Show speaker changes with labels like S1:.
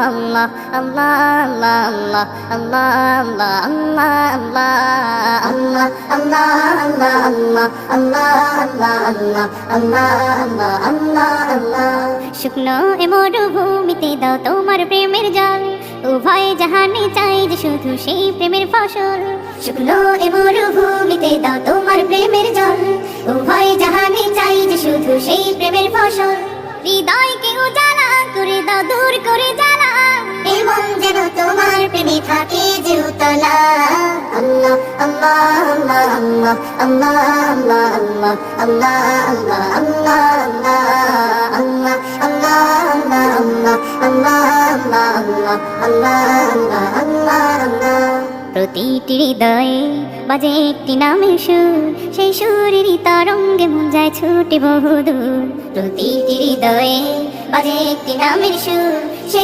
S1: আল্লাহ আল্লাহ আল্লাহ আল্লাহ আল্লাহ আল্লাহ আল্লাহ আল্লাহ আল্লাহ আল্লাহ আল্লাহ আল্লাহ আল্লাহ। শুকনো এ মরুভূমিতে দাও তোমার প্রেমের জল, উভয় জাহানে চাই যে শুধু সেই প্রেমের ফসল। শুকনো এ মরুভূমিতে দাও তোমার প্রেমের জল, উভয় জাহানে চাই যে শুধু সেই প্রেমের ফসল। হৃদয়কে উজালা করে দাও, দূর করে জ্বালা, এ মন যেন তোমার প্রেমে থাকে যে উতলা। আল্লাহ আল্লাহ আল্লাহ আল্লাহ আল্লাহ আল্লাহ আল্লাহ আল্লাহ আল্লাহ আল্লাহ আল্লাহ আল্লাহ আল্লাহ আল্লাহ আল্লাহ আল্লাহ। প্রতিটি হৃদয়ে বাজে একটি নামের সুর, সেই সুরেরই তরঙ্গে মন যায় ছুটে বহুদূর। প্রতিটি হৃদয়ে বাজে একটি নামের সুর, সেই